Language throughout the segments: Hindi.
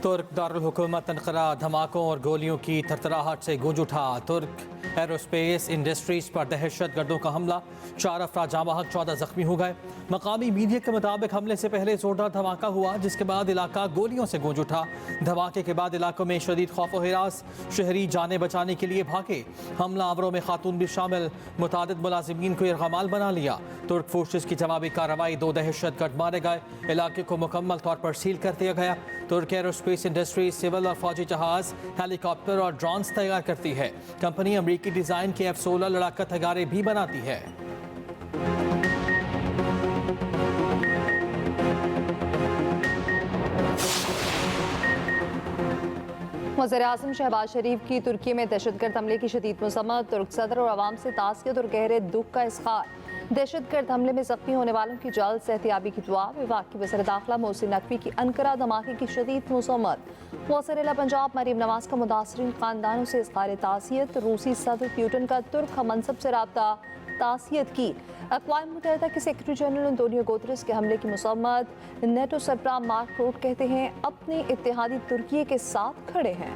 तुर्क दारुल हुकूमत अनकरा धमाकों और गोलियों की थरथराहट से गूंज उठा। तुर्क एरोस्पेस इंडस्ट्रीज पर दहशत गर्दों का हमला, 4 अफराद जाँ बहक, 14 जख्मी हो गए। मकामी मीडिया के मुताबिक हमले से पहले जोरदार धमाका हुआ, जिसके बाद इलाका गोलियों से गूंज उठा। धमाके के बाद इलाकों में शदीद खौफ व हिरास, शहरी जाने बचाने के लिए भागे। हमलावरों में खातून भी शामिल, मुतादिद मुलाजिमीन को यरगमाल बना लिया। तुर्क फोर्सेस की जवाबी कार्रवाई, 2 दहशतगर्द मारे गए। इलाके को मुकम्मल तौर पर सील कर दिया गया। तुर्क एरोस्पेस इंडस्ट्री सिविल और फौजी जहाज, हेलीकॉप्टर और ड्रोन्स तैयार करती है। कंपनी अमरीकी डिजाइन के F-16 लड़ाका तैयारे भी बनाती है। वज़ीर-ए-आज़म शहबाज शरीफ की तुर्की में दहशतगर्द हमले की शदीद मज़म्मत, तुर्क सदर और अवाम से ताज़ियत और गहरे दुख का इज़हार। दहशतगर्द हमले में जख्मी होने वालों की जल्द सेहतियाबी की दुआ। विभाग की वज़ीर दाखिला मोहसिन नकवी की अनकरा धमाके की शदीद मज़म्मत। वज़ीर पंजाब मरीम नवाज का मुतासरीन ख़ानदानों से इज़हार ताज़ियत। रूसी सदर प्यूटन का तुर्क हमनसब से रब्ता, ताज़ियत की। अक़वाम मुत्तहिदा के सेक्रेटरी जनरल अंतोनियो गुतेरेस के हमले की मज़म्मत। नेटो सरबराह मार्क रूट कहते हैं अपने इत्तेहादी तुर्की के साथ खड़े हैं।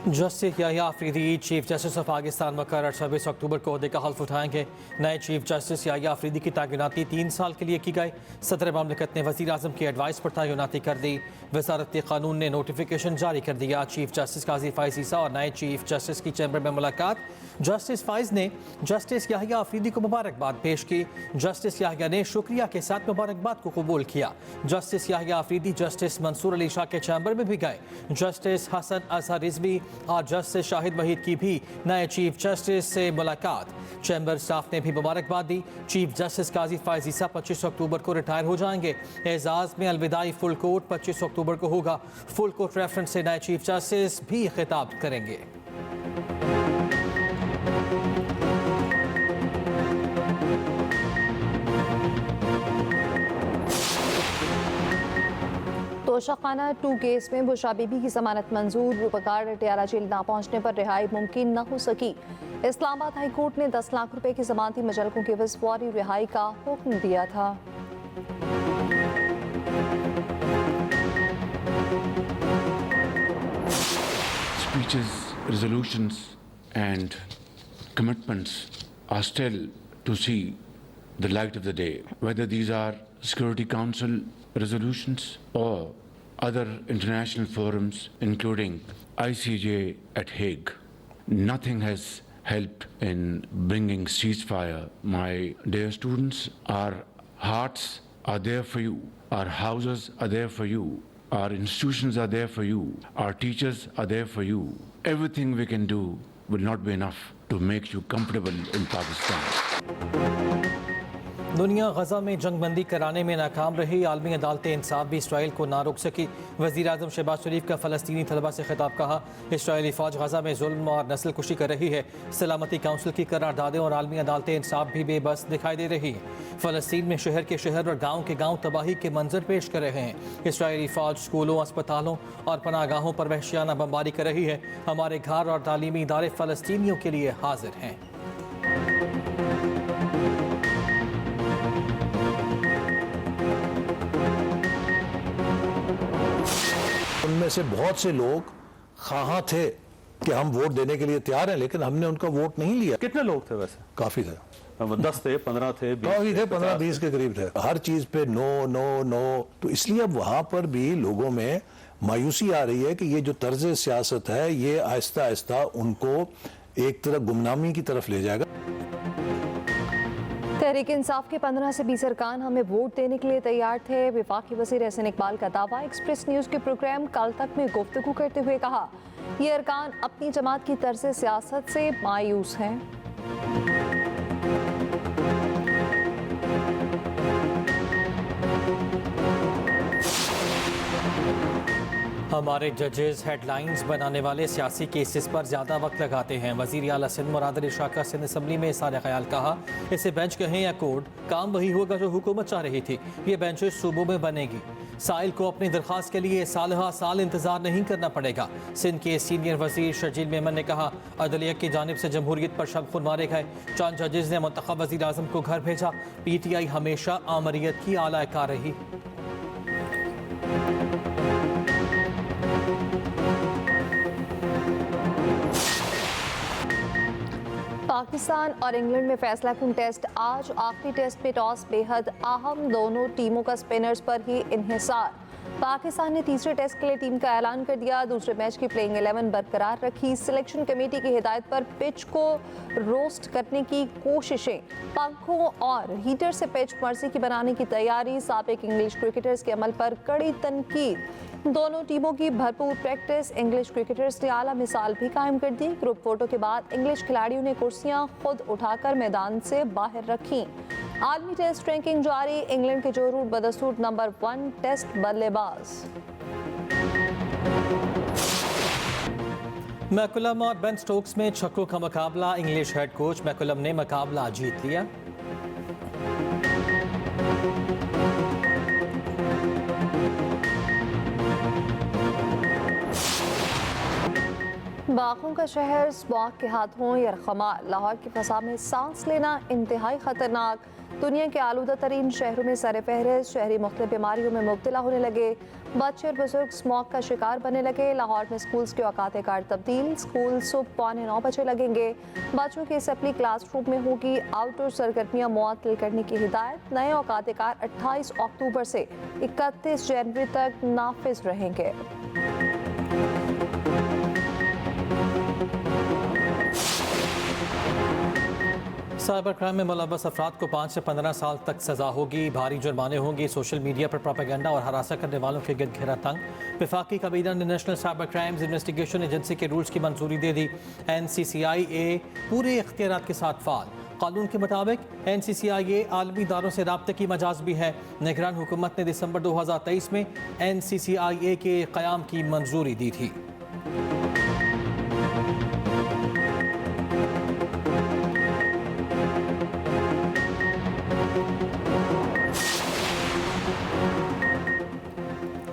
Justice Yahya Afridi chief justice of Pakistan मुकर्रर 26 अक्टूबर को ओहदे का हल्फ उठाएंगे। नए चीफ जस्टिस याहिया अफरीदी की तैनाती 3 साल के लिए की गई। सदर ममलिकत ने वज़ीर आज़म की एडवाइस पर तैनाती कर दी। वज़ारत क़ानून ने नोटिफिकेशन जारी कर दिया। चीफ जस्टिस काजी फ़ाइज़ ईसा और नए चीफ जस्टिस की चैम्बर में मुलाकात। जस्टिस फ़ाइज़ ने जस्टिस याहिया अफरीदी को मुबारकबाद पेश की। जस्टिस याहिया ने शुक्रिया के साथ मुबारकबाद को कबूल किया। जस्टिस याहिया अफरीदी जस्टिस मंसूर अली शाह के चैम्बर में भी गए। जस्टिस हसन अजहर रिजवी और जस्टिस शाहिद वहीद की भी नए चीफ जस्टिस से मुलाकात। चैम्बर स्टाफ ने भी मुबारकबाद दी। चीफ जस्टिस काजी फ़ाइज़ ईसा 25 अक्टूबर को रिटायर हो जाएंगे। एजाज में अलविदाई फुल कोर्ट 25 अक्टूबर को होगा। फुल कोर्ट रेफरेंस से नए चीफ जस्टिस भी खिताब करेंगे। तोशाखाना 2 केस में बुशरा बीबी की जमानत मंजूर। रूपकार टियारा जेल ना पहुंचने पर रिहाई मुमकिन न हो सकी। इस्लामाबाद हाई कोर्ट ने 10 लाख रुपए की जमानती मुजल्लकों के एवज फौरी रिहाई का हुक्म दिया था। Speeches, resolutions and commitments are still to see the light of the day, whether these are Security Council resolutions or other international forums, including ICJ at Hague. Nothing has helped in bringing ceasefire. My dear students, our hearts are there for you. Our houses are there for you. Our institutions are there for you. Our teachers are there for you. Everything we can do will not be enough to make you comfortable in Pakistan. दुनिया गजा में जंगबंदी कराने में नाकाम रही। आलमी अदालत इंसाफ भी इसराइल को ना रोक सकी। वज़ीर आज़म शहबाज शरीफ का फ़लस्तीनी तलबा से खिताब। कहा इसराइली फ़ौज गजा में जुल्म और नस्ल कुशी कर रही है। सलामती काउंसिल की करारदादें और आलमी अदालत इंसाफ भी बेबस दिखाई दे रही हैं। फ़लस्तीन में शहर के शहर और गाँव के गाँव तबाही के मंजर पेश कर रहे हैं। इसराइली फ़ौज स्कूलों, अस्पतालों और पनागाहों पर वहशियाना बमबारी कर रही है। हमारे घर और तालीमी इदारे फ़लस्तीनियों के लिए हाजिर हैं। उनमें से बहुत से लोग ख़्वाह थे कि हम वोट देने के लिए तैयार हैं, लेकिन हमने उनका वोट नहीं लिया। कितने लोग थे वैसे? काफी थे, 10 थे, 15 थे, 20 काफी थे, 15-20 के करीब थे। हर चीज पे नो नो नो। तो इसलिए अब वहां पर भी लोगों में मायूसी आ रही है कि ये जो तर्ज सियासत है ये आहिस्ता आहिस्ता उनको एक तरह गुमनामी की तरफ ले जाएगा। तहरीक इंसाफ के 15 से 20 अरकान हमें वोट देने के लिए तैयार थे। वफाकी वज़ीर एहसन इकबाल का दावा। एक्सप्रेस न्यूज़ के प्रोग्राम कल तक में गुफ्तगू करते हुए कहा ये अरकान अपनी जमात की तर्ज सियासत से मायूस हैं। हमारे जजेस हेडलाइंस बनाने वाले सियासी केसेस पर ज़्यादा वक्त लगाते हैं। वज़ीर आला सिंध मुराद अली शाह का सिंध असम्बली में इज़हार ख्याल। कहा इसे बेंच कहें या कोर्ट, काम वही होगा जो हुकूमत चाह रही थी। ये बेंचेस सूबों में बनेगी। साइल को अपनी दरख्वास्त के लिए साल इंतजार नहीं करना पड़ेगा। सिंध के सीनियर वजीर शर्जील मेमन ने कहा, अदलिया की जानिब से जमहूरियत पर शब मारे गए। 4 जजेस ने मुंतखब वजीर आजम को घर भेजा। PTI हमेशा आमरीत की आला कार रही। पाकिस्तान और इंग्लैंड में फैसला कुन टेस्ट आज। आखिरी टेस्ट में टॉस बेहद अहम, दोनों टीमों का स्पिनर्स पर ही इन्हिसार। पाकिस्तान ने तीसरे टेस्ट के लिए टीम का ऐलान कर दिया। दूसरे मैच की प्लेइंग 11 बरकरार रखी। सिलेक्शन कमेटी की हिदायत पर पिच को रोस्ट करने की कोशिशें, पंखों और हीटर से पिच मर्जी की बनाने की तैयारी। साबिक इंग्लिश क्रिकेटर्स के अमल पर कड़ी तनकीद। दोनों टीमों की भरपूर प्रैक्टिस। इंग्लिश क्रिकेटर्स ने आला मिसाल भी कायम कर दी। ग्रुप फोटो के बाद इंग्लिश खिलाड़ियों ने कुर्सियां खुद उठाकर मैदान से बाहर रखी। आलमी टेस्ट रैंकिंग जारी। इंग्लैंड के जोरू बदस्तूर नंबर 1 टेस्ट बल्लेबाज। मैकुलम और बेन स्टोक्स में छक्कों का मुकाबला। इंग्लिश हेड कोच मैकुलम ने मुकाबला जीत लिया। बागों का शहर स्मॉग के हाथों यरखमा। लाहौर की फसा में सांस लेना इंतहाई खतरनाक। दुनिया के आलूदा तरीन शहरों में सर फहरिस्त। शहरी मुख्तलिफ बीमारियों में मुब्तला होने लगे। बच्चे और बुजुर्ग स्मॉग का शिकार बनने लगे। लाहौर में स्कूल्स के औकात कार तब्दील। स्कूल सुबह 8:45 बजे लगेंगे। बच्चों की असेंबली क्लासरूम में होगी। आउटडोर सरगर्मियां मुअत्तल करने की हिदायत। नए औकात कार 28 अक्टूबर से 31 जनवरी तक नाफिज रहेंगे। साइबर क्राइम में मुलव्वस अफराद को 5 से 15 साल तक सजा होगी। भारी जुर्माने होंगे। सोशल मीडिया पर प्रोपेगेंडा और हरासा करने वालों के गिरद घेरा तंग। वफाकी काबीना ने national cyber crimes investigation agency के रूल्स की मंजूरी दे दी। NCCIA पूरे इख्तियारात के साथ फाल। कानून के मुताबिक NCCIA आलमी इदारों से राब्ते की मजाज भी है। निगरान हुकूमत ने दिसंबर 2023 में NCCIA के क़याम की मंजूरी दी थी।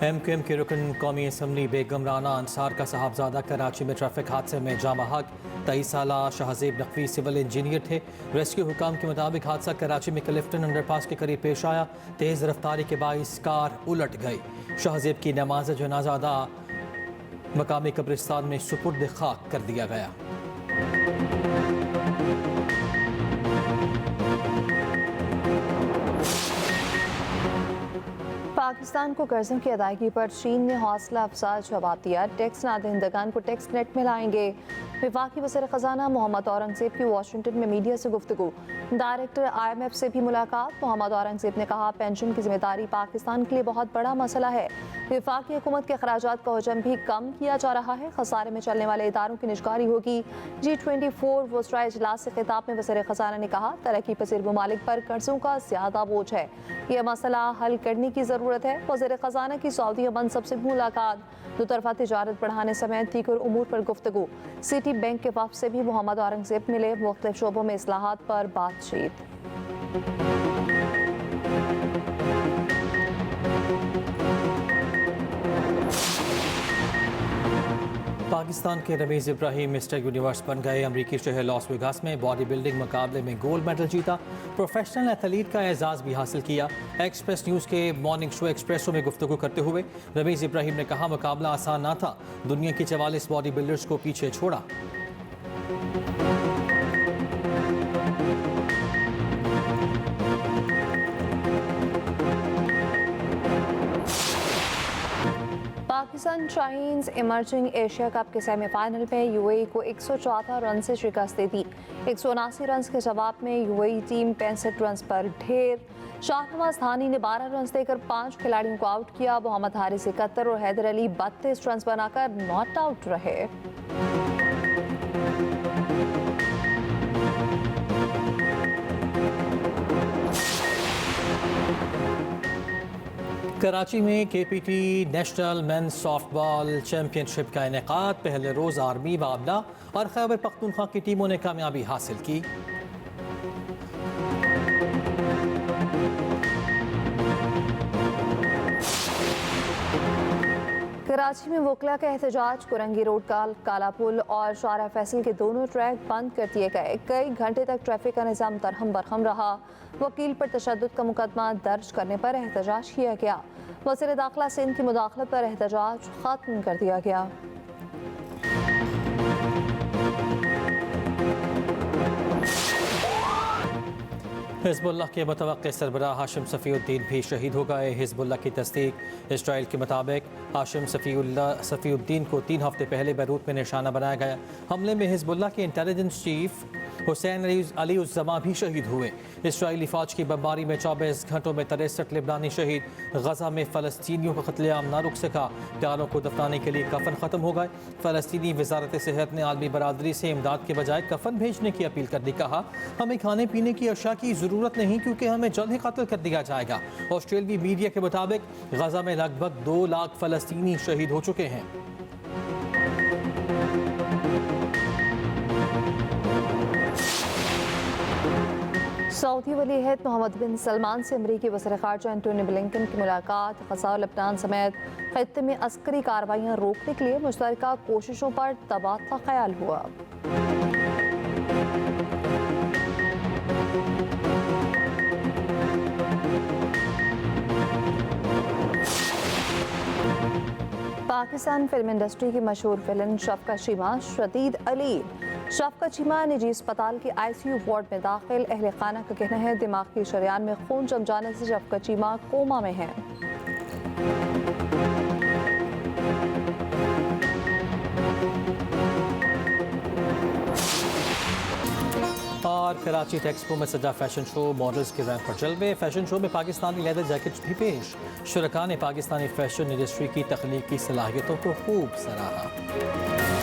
MQM के रुकन कौमी असम्बली बेगम राना अंसार का साहबजादा कराची में ट्रैफिक हादसे में जाँ बहक। 23 साला शाहजेब नकवी सिविल इंजीनियर थे। रेस्क्यू हुकाम के मुताबिक हादसा कराची में क्लिफ्टन अंडरपास के करीब पेश आया। तेज़ रफ्तारी के बाइस कार उलट गई। शाहजेब की नमाज जनाजा अदा मकामी कब्रिस्तान में सुपुर्द खाक कर दिया गया। पाकिस्तान को कर्जों की अदायगी पर चीन ने हौसला अफजा जवाब दिया। टैक्स नादहिंदगान को टैक्स नेट में लाएंगे। वफाकी वज़ीर ख़जाना मोहम्मद औरंगज़ेब की वाशिंगटन में मीडिया से गुफ्तगू। डायरेक्टर IMF से भी मुलाकात। मोहम्मद औरंगज़ेब ने कहा, पेंशन की जिम्मेदारी पाकिस्तान के लिए बहुत बड़ा मसला है। वफाकी हुकूमत के अखराजात का हजम भी कम किया जा रहा है। खसारे में चलने वाले इदारों की निजगारी होगी। G24 वज़रा इजलास से खिताब में वज़ीर ख़जाना ने कहा, तरक्की पसीर ममालिक पर कर्जों का ज़्यादा बोझ है। यह मसला हल करने की ज़रूरत है। वज़ीर ख़जाना की सऊदी मनसब से मुलाकात। दोतरफा तिजारत बढ़ाने समेत दीगर उमूर पर गुफ्तगू। सिटी बैंक के वफ़द से भी मोहम्मद औरंगज़ेब मिले। मुख्तलिफ शोबों में इस्लाहात पर बातचीत। पाकिस्तान के रमीज़ इब्राहिम मिस्टर यूनिवर्स बन गए। अमरीकी शहर लॉस वेगास में बॉडी बिल्डिंग मुकाबले में गोल्ड मेडल जीता। प्रोफेशनल एथलीट का एजाज़ भी हासिल किया। एक्सप्रेस न्यूज़ के मॉर्निंग शो एक्सप्रेसो में गुफ्तगू करते हुए रमीज़ इब्राहिम ने कहा, मुकाबला आसान ना था। दुनिया के 44 बॉडी बिल्डर्स को पीछे छोड़ा। Pakistan Chinese emerging Asia cup के सेमीफाइनल में UAE को 114 रन से शिकस्त दे दी। 179 रन के जवाब में UAE टीम 65 रन पर ढेर। शाहनवाज धानी ने 12 रन देकर 5 खिलाड़ियों को आउट किया। मोहम्मद हारिस 71 और हैदर अली 32 रन बनाकर नॉट आउट रहे। कराची में KPT national men's softball championship का इनेकाद। पहले रोज आर्मी, वाबला और खैबर पख्तूनख्वा की टीमों ने कामयाबी हासिल की। कराची में वकला का एहतजाज, कुरंगी रोड का काला पुल और शारा फैसल के दोनों ट्रैक बंद कर दिए गए। कई घंटे तक ट्रैफिक का निज़ाम तरहम बरहम रहा। वकील पर तशद्दुद का मुकदमा दर्ज करने पर एहतजाज किया गया। वज़ीर दाखिला सिंध की मुदाखलत पर एहतजाज खत्म कर दिया गया। हिज़्बुल्लाह के मुतवक्किल सरबराह हाशिम सफ़ीउद्दीन भी शहीद हो गए। हिज़्बुल्लाह की तस्दीक। इसराइल के मुताबिक हाशिम सफ़ीउद्दीन को 3 हफ्ते पहले बैरूत में निशाना बनाया गया। हमले में हिज़्बुल्लाह के इंटेलिजेंस चीफ हुसैन अली उज़्ज़मा भी शहीद हुए। इसराइली फ़ौज की बमबारी में 24 घंटों में 63 लिबानी शहीद। गजा में फ़लस्तीनियों का कत्लेआम ना रुक सका। प्यारों को दफनाने के लिए कफन ख़त्म हो गए। फ़लस्तीनी वज़ारत सेहत ने आलमी बरादरी से इमदाद के बजाय कफन भेजने की अपील कर दी। कहा, हमें खाने पीने की अशिया की ज़रूरत नहीं क्योंकि हमें जल्द ही कत्ल कर दिया जाएगा। ऑस्ट्रेलियाई मीडिया के मुताबिक गजा में लगभग 2 लाख फ़लस्तीनी शहीद हो चुके हैं। सऊदी वली अहद मोहम्मद बिन सलमान से अमरीकी वज़ीर ख़ारजा एंटोनी ब्लिंकन की मुलाकात। गजा और लेबनान समेत खित्ते में अस्करी कार्रवाइयाँ रोकने के लिए मुश्तरका कोशिशों पर तबादला ख्याल हुआ। पाकिस्तान फिल्म इंडस्ट्री की मशहूर विलन शफ़क़त चीमा शदीद अली। शफ़क़त चीमा निजी अस्पताल के ICU वार्ड में दाखिल। अहले खाना का कहना है दिमाग की शरियान में खून जम जाने से शफ़क़त चीमा कोमा में है। और कराची टेक्सपो में सजा फैशन शो, मॉडल्स के रैंप पर जलवे। फैशन शो में पाकिस्तानी लेदर जैकेट्स भी पेश। शुरका ने पाकिस्तानी फैशन इंडस्ट्री की तख्लीकी सलाहियतों को खूब सराहा।